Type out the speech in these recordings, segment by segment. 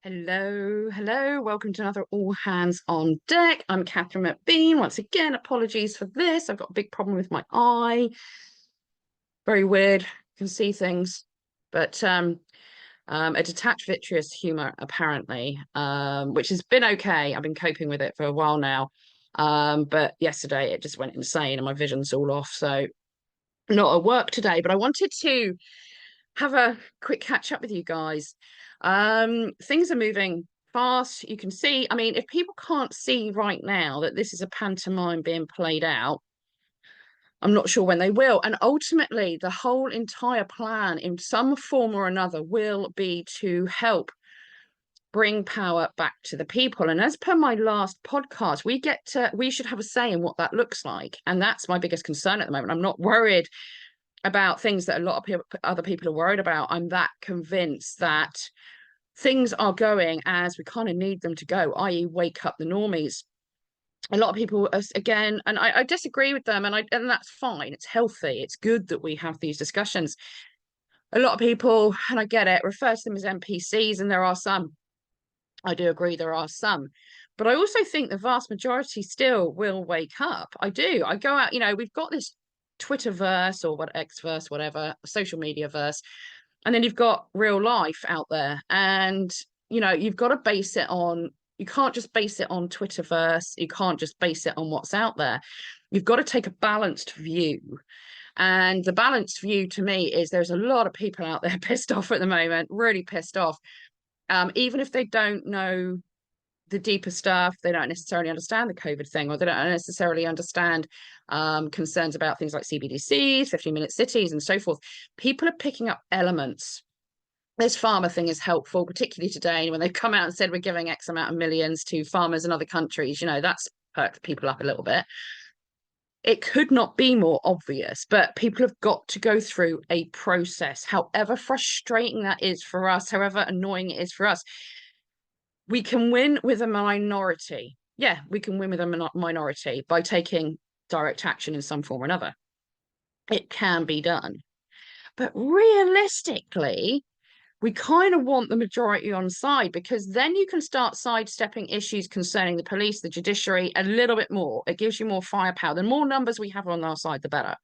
Hello. Welcome to another All Hands on Deck. I'm Catherine McBean. Once again, apologies for this. I've got a big problem with my eye. Very weird. Can see things, but a detached vitreous humor apparently, which has been okay. I've been coping with it for a while now, but yesterday it just went insane and my vision's all off. So not at work today, but I wanted to have a quick catch up with you guys. Things are moving fast. You can see, I mean, if people can't see right now that this is a pantomime being played out, I'm not sure when they will. And ultimately, the whole entire plan, in some form or another, will be to help bring power back to the people. And as per my last podcast, we should have a say in what that looks like. And that's my biggest concern at the moment. I'm not worried about things that a lot of people, other people are worried about. I'm that convinced that things are going as we kind of need them to go, i.e., wake up the normies. A lot of people, again, and I disagree with them, and that's fine. It's healthy. It's good that we have these discussions. A lot of people, and I get it, refer to them as NPCs, and there are some. I do agree there are some. But I also think the vast majority still will wake up. I do. I go out, we've got this Twitterverse or what Xverse, whatever, social media verse, and then you've got real life out there. And, you've got to base it on, you can't just base it on Twitterverse. You can't just base it on what's out there. You've got to take a balanced view. And the balanced view to me is there's a lot of people out there pissed off at the moment, really pissed off. Even if they don't know the deeper stuff, they don't necessarily understand the COVID thing, or they don't necessarily understand concerns about things like CBDCs, 15-minute cities, and so forth. People are picking up elements. This farmer thing is helpful, particularly today when they've come out and said we're giving X amount of millions to farmers in other countries. That's perked people up a little bit. It could not be more obvious, but people have got to go through a process, however frustrating that is for us, however annoying it is for us. We can win with a minority. Yeah, we can win with a minority by taking direct action in some form or another. It can be done. But realistically, we kind of want the majority on side, because then you can start sidestepping issues concerning the police, the judiciary a little bit more. It gives you more firepower. The more numbers we have on our side, the better.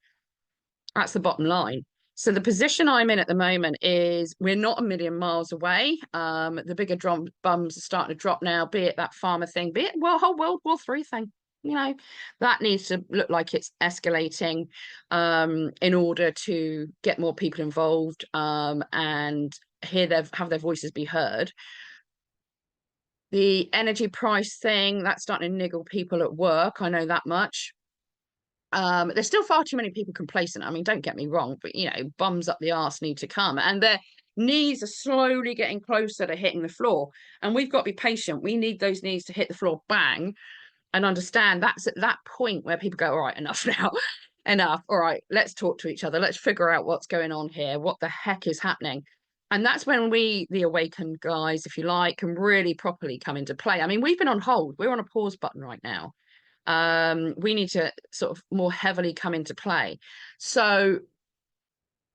That's the bottom line. So the position I'm in at the moment is we're not a million miles away. The bigger drum bums are starting to drop now, be it that farmer thing, be it whole World War III thing. That needs to look like it's escalating in order to get more people involved and have their voices be heard. The energy price thing, that's starting to niggle people at work. I know that much. There's still far too many people complacent. I mean, don't get me wrong, but bums up the arse need to come, and their knees are slowly getting closer to hitting the floor. And we've got to be patient. We need those knees to hit the floor, bang, and understand that's at that point where people go, all right, enough now, enough. All right, let's talk to each other. Let's figure out what's going on here. What the heck is happening? And that's when we, the awakened guys, if you like, can really properly come into play. I mean, we've been on hold. We're on a pause button right now. We need to sort of more heavily come into play. So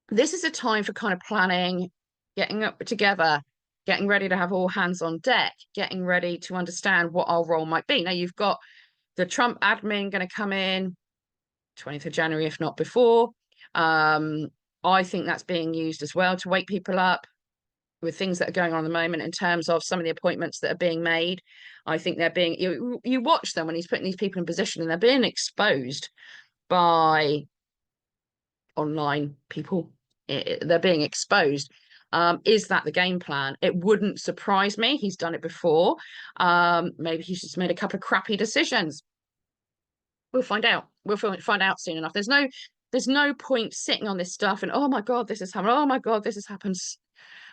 this is a time for kind of planning, getting up together, getting ready to have all hands on deck, getting ready to understand what our role might be. Now, you've got the Trump admin going to come in 20th of January, if not before. I think that's being used as well to wake people up with things that are going on at the moment in terms of some of the appointments that are being made. I think they're being, you watch them when he's putting these people in position, and they're being exposed by online people. They're being exposed. Is that the game plan? It wouldn't surprise me. He's done it before. Maybe he's just made a couple of crappy decisions. We'll find out. We'll find out soon enough. There's no point sitting on this stuff and, oh my God, this has happened. Oh my God, this has happened.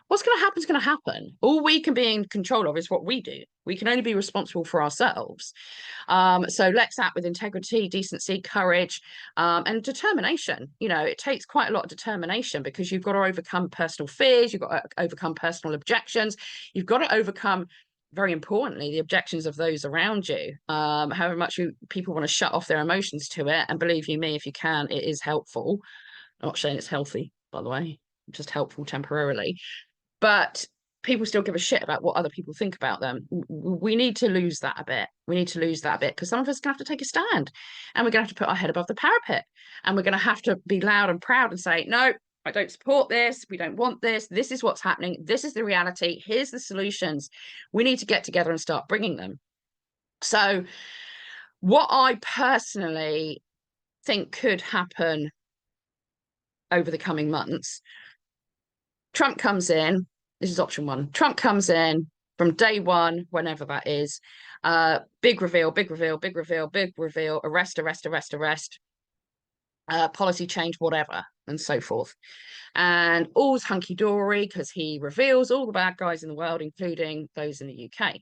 What's going to happen is going to happen. All we can be in control of is what we do. We can only be responsible for ourselves. So let's act with integrity, decency, courage, and determination. It takes quite a lot of determination, because you've got to overcome personal fears. You've got to overcome personal objections. You've got to overcome, very importantly, the objections of those around you. However much people want to shut off their emotions to it. And believe you me, if you can, it is helpful. I'm not saying it's healthy, by the way, just helpful temporarily. But people still give a shit about what other people think about them. We need to lose that a bit. We need to lose that a bit, because some of us are going to have to take a stand, and we're going to have to put our head above the parapet, and we're going to have to be loud and proud and say, no, I don't support this. We don't want this. This is what's happening. This is the reality. Here's the solutions. We need to get together and start bringing them. So what I personally think could happen over the coming months, Trump comes in. This is option one. Trump comes in from day one, whenever that is. Big reveal, big reveal, big reveal, big reveal, arrest, arrest, arrest, arrest, policy change, whatever, and so forth. And all's hunky-dory because he reveals all the bad guys in the world, including those in the UK.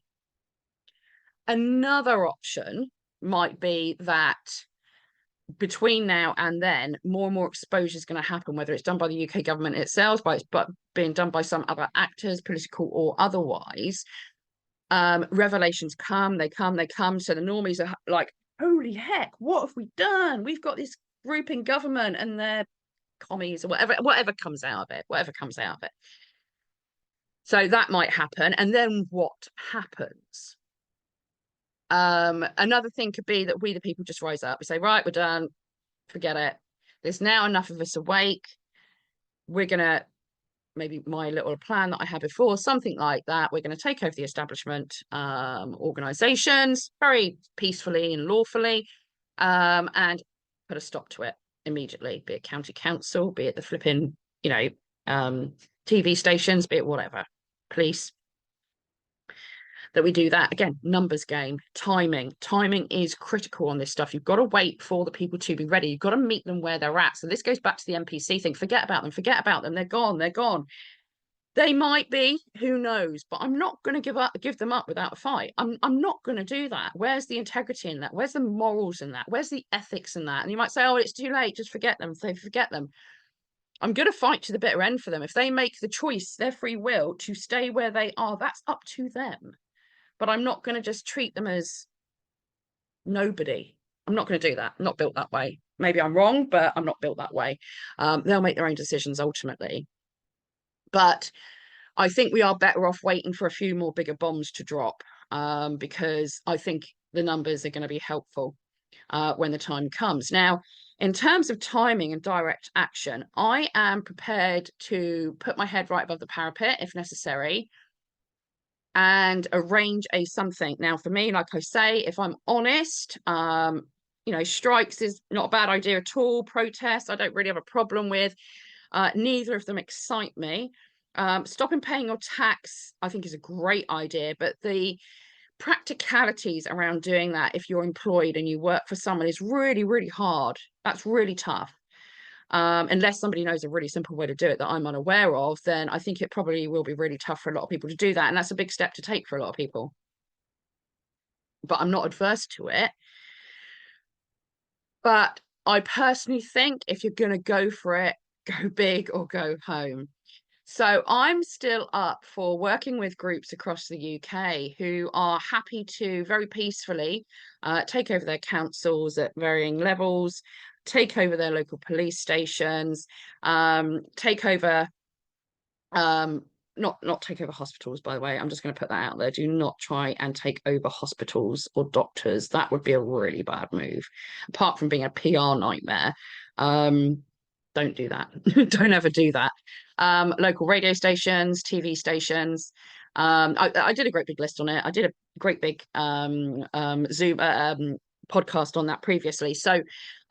Another option might be that between now and then, more and more exposure is going to happen, whether it's done by the UK government itself, but being done by some other actors, political or otherwise. Revelations come, they come, they come. So the normies are like, holy heck, what have we done? We've got this group in government and they're commies or whatever comes out of it, whatever comes out of it. So that might happen. And then what happens? Another thing could be that we, the people, just rise up. We say, right, we're done. Forget it. There's now enough of us awake. We're going to, maybe my little plan that I had before, something like that. We're going to take over the establishment organizations very peacefully and lawfully, and put a stop to it immediately, be it county council, be it the flipping, TV stations, be it whatever, police. That we do that. Again, numbers game, timing is critical on this stuff. You've got to wait for the people to be ready. You've got to meet them where they're at. So this goes back to the NPC thing. Forget about them. They're gone. They might be, who knows, but I'm not going to give them up without a fight. I'm not going to do that. Where's the integrity in that? Where's the morals in that? Where's the ethics in that? And you might say, oh, it's too late, just forget them. If they forget them, I'm going to fight to the bitter end for them. If they make the choice, their free will, to stay where they are, that's up to them. But I'm not going to just treat them as nobody. I'm not going to do that. I'm not built that way. Maybe I'm wrong, but I'm not built that way. They'll make their own decisions ultimately. But I think we are better off waiting for a few more bigger bombs to drop, because I think the numbers are going to be helpful when the time comes. Now, in terms of timing and direct action, I am prepared to put my head right above the parapet if necessary, and arrange a something. Now, for me, like I say, if I'm honest, strikes is not a bad idea at all. Protests, I don't really have a problem with. Neither of them excite me. Stopping paying your tax, I think, is a great idea, but the practicalities around doing that, if you're employed and you work for someone, is really, really hard. That's really tough. Unless somebody knows a really simple way to do it that I'm unaware of, then I think it probably will be really tough for a lot of people to do that. And that's a big step to take for a lot of people. But I'm not adverse to it. But I personally think if you're going to go for it, go big or go home. So I'm still up for working with groups across the UK who are happy to very peacefully take over their councils at varying levels, take over their local police stations, take over, not take over hospitals, by the way. I'm just going to put that out there. Do not try and take over hospitals or doctors. That would be a really bad move. Apart from being a PR nightmare, don't do that. Don't ever do that. Local radio stations, TV stations. I did a great big list on it. I did a great big Zoom podcast on that previously. So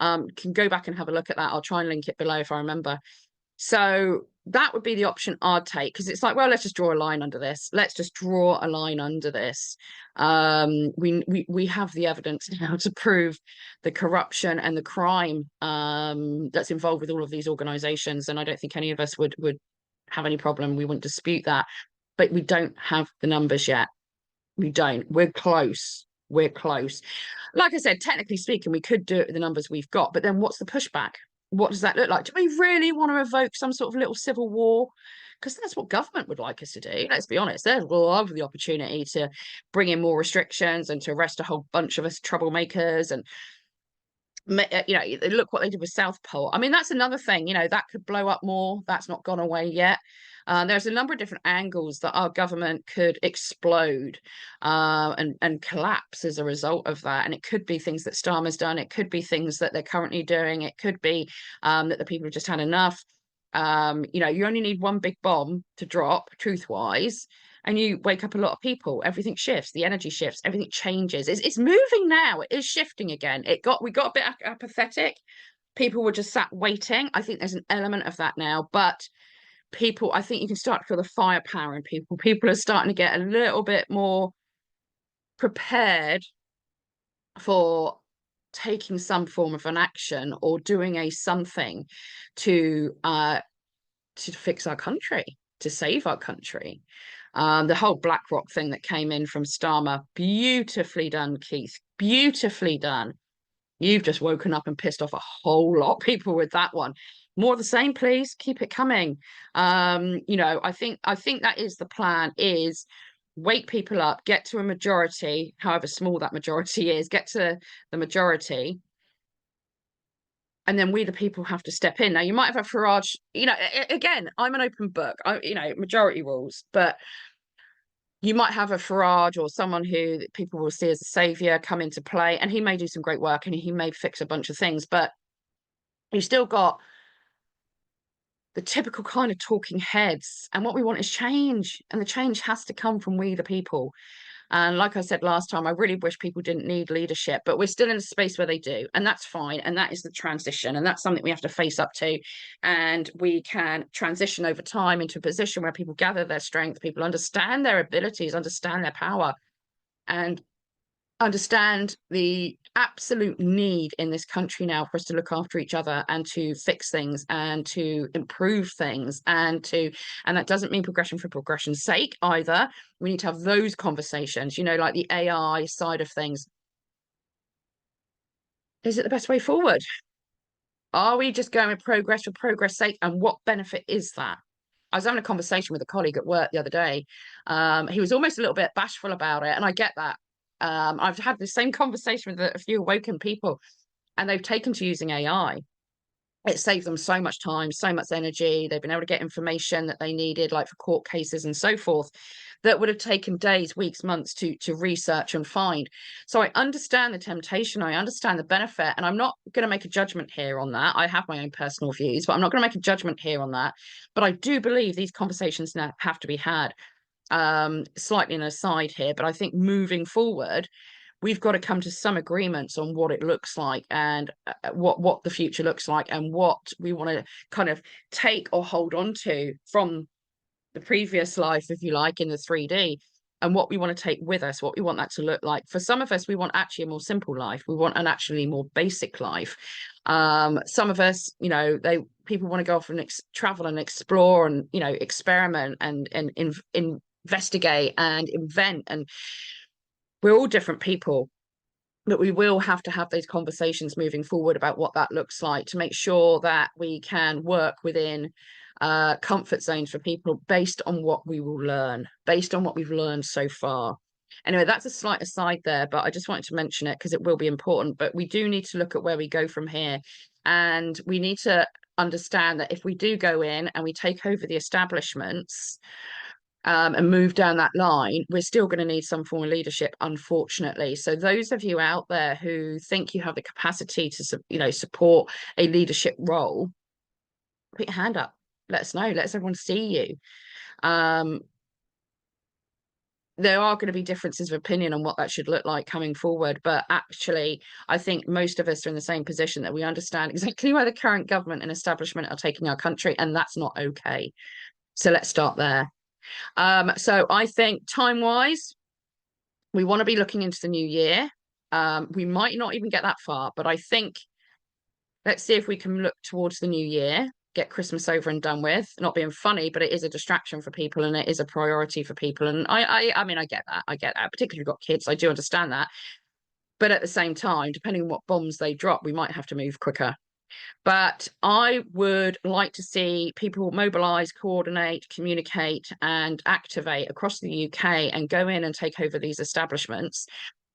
can go back and have a look at that. I'll try and link it below if I remember. So that would be the option I'd take, because it's like, well, let's just draw a line under this. Let's just draw a line under this. We have the evidence now to prove the corruption and the crime that's involved with all of these organizations. And I don't think any of us would have any problem. We wouldn't dispute that. But we don't have the numbers yet. We don't. We're close. We're close. Like I said, technically speaking, we could do it with the numbers we've got. But then what's the pushback? What does that look like? Do we really want to evoke some sort of little civil war? Because that's what government would like us to do. Let's be honest. They'd love the opportunity to bring in more restrictions and to arrest a whole bunch of us troublemakers. And You know, look what they did with South Pole. I mean, that's another thing, you know, that could blow up more. That's not gone away yet. There's a number of different angles that our government could explode and collapse as a result of that. And it could be things that Starmer's done. It could be things that they're currently doing. It could be that the people have just had enough. You know, you only need one big bomb to drop, truth-wise, and you wake up a lot of people. Everything shifts, the energy shifts, everything changes. It's moving now. It is shifting again. We got a bit apathetic. People were just sat waiting. I think there's an element of that now, but people, I think you can start to feel the firepower in people. People are starting to get a little bit more prepared for taking some form of an action or doing a something to fix our country, to save our country. The whole BlackRock thing that came in from Starmer, beautifully done, Keith. Beautifully done. You've just woken up and pissed off a whole lot of people with that one. More of the same, please. Keep it coming. You know, I think that is the plan, is wake people up, get to a majority, however small that majority is, get to the majority, and then we the people have to step in. Now you might have a Farage, you know, again, I'm an open book, you know, majority rules, but you might have a Farage or someone who people will see as a savior come into play, and he may do some great work and he may fix a bunch of things, but you still got the typical kind of talking heads, and what we want is change, and the change has to come from we the people. And like I said last time, I really wish people didn't need leadership, but we're still in a space where they do. And that's fine. And that is the transition. And that's something we have to face up to. And we can transition over time into a position where people gather their strength, people understand their abilities, understand their power, and understand the absolute need in this country now for us to look after each other and to fix things and to improve things, and that doesn't mean progression for progression's sake either. We need to have those conversations, you know, like the AI side of things. Is it the best way forward? Are we just going with progress for progress sake, and what benefit is that? I was having a conversation with a colleague at work the other day. He was almost a little bit bashful about it, and I get that. I've had the same conversation with a few awoken people, and they've taken to using AI. It saved them so much time, so much energy. They've been able to get information that they needed, like for court cases and so forth, that would have taken days, weeks, months to research and find. So I understand the temptation, I understand the benefit, and I'm not going to make a judgment here on that. I have my own personal views, but I'm not going to make a judgment here on that. But I do believe these conversations now have to be had. Slightly an aside here, but I think moving forward, we've got to come to some agreements on what it looks like, and what the future looks like, and what we want to kind of take or hold on to from the previous life, if you like, in the 3D, and what we want to take with us, what we want that to look like. For some of us, we want actually a more simple life. We want an actually more basic life. Some of us, you know, people want to go off and travel and explore and, you know, experiment and investigate and invent, and we're all different people, but we will have to have those conversations moving forward about what that looks like, to make sure that we can work within comfort zones for people based on what we will learn, based on what we've learned so far. Anyway, that's a slight aside there, but I just wanted to mention it because it will be important. But we do need to look at where we go from here, and we need to understand that if we do go in and we take over the establishments, and move down that line, we're still going to need some form of leadership, unfortunately. So those of you out there who think you have the capacity to, you know, support a leadership role, put your hand up. Let us know. Let everyone see you. There are going to be differences of opinion on what that should look like coming forward, but actually, I think most of us are in the same position, that we understand exactly where the current government and establishment are taking our country, and that's not okay. So let's start there. So I think time-wise, we want to be looking into the new year. We might not even get that far, but I think let's see if we can look towards the new year, get Christmas over and done with. Not being funny, but it is a distraction for people, and it is a priority for people. And I mean, I get that. Particularly if you've got kids, I do understand that. But at the same time, depending on what bombs they drop, we might have to move quicker. But I would like to see people mobilise, coordinate, communicate and activate across the UK and go in and take over these establishments.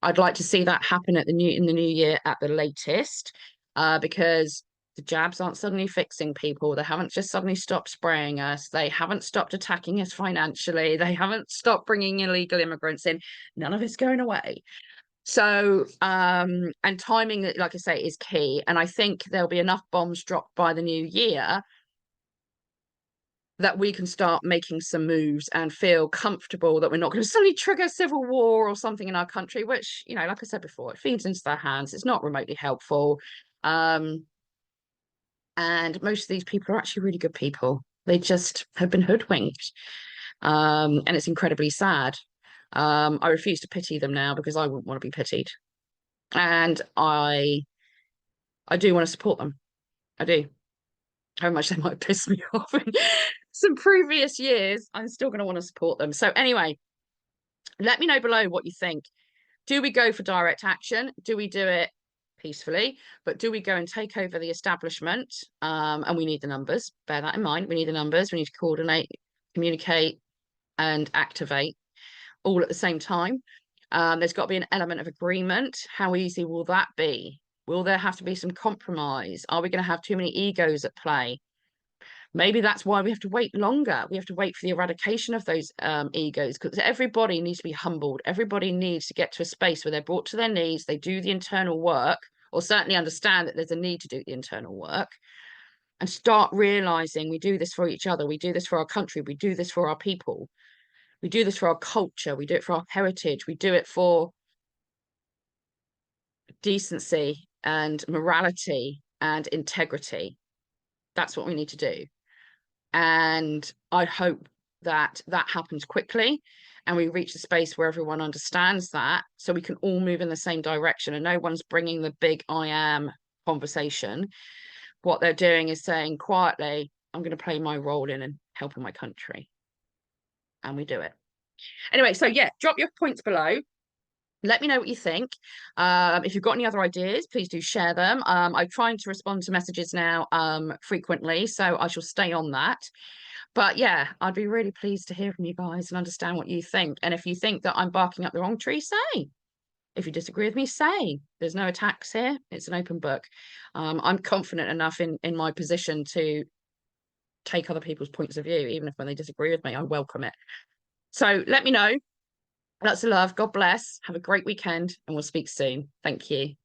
I'd like to see that happen in the new year at the latest. because the jabs aren't suddenly fixing people. They haven't just suddenly stopped spraying us. They haven't stopped attacking us financially. They haven't stopped bringing illegal immigrants in. None of it's going away. So, and timing, like I say, is key. And I think there'll be enough bombs dropped by the new year that we can start making some moves and feel comfortable that we're not going to suddenly trigger civil war or something in our country, which, you know, like I said before, it feeds into their hands. It's not remotely helpful. And most of these people are actually really good people. They just have been hoodwinked. And it's incredibly sad. I refuse to pity them now because I wouldn't want to be pitied. And I do want to support them. I do. How much they might piss me off in some previous years, I'm still going to want to support them. So anyway, let me know below what you think. Do we go for direct action? Do we do it peacefully? But do we go and take over the establishment? And we need the numbers. Bear that in mind. We need the numbers. We need to coordinate, communicate, and activate all at the same time. There's got to be an element of agreement. How easy will that be? Will there have to be some compromise? Are we going to have too many egos at play? Maybe that's why we have to wait longer. We have to wait for the eradication of those egos, because everybody needs to be humbled. Everybody needs to get to a space where they're brought to their knees, they do the internal work, or certainly understand that there's a need to do the internal work, and start realizing we do this for each other. We do this for our country. We do this for our people. We do this for our culture. We do it for our heritage. We do it for decency and morality and integrity. That's what we need to do. And I hope that that happens quickly and we reach a space where everyone understands that, so we can all move in the same direction and no one's bringing the big I am conversation. What they're doing is saying quietly, I'm going to play my role in helping my country. And we do it. Anyway, so yeah, drop your points below. Let me know what you think. If you've got any other ideas, please do share them. I'm trying to respond to messages now frequently, so I shall stay on that. But yeah, I'd be really pleased to hear from you guys and understand what you think. And if you think that I'm barking up the wrong tree, say. If you disagree with me, say. There's no attacks here. It's an open book. I'm confident enough in my position to take other people's points of view, even if when they disagree with me, I welcome it. So let me know. Lots of love. God bless. Have a great weekend, and we'll speak soon. Thank you.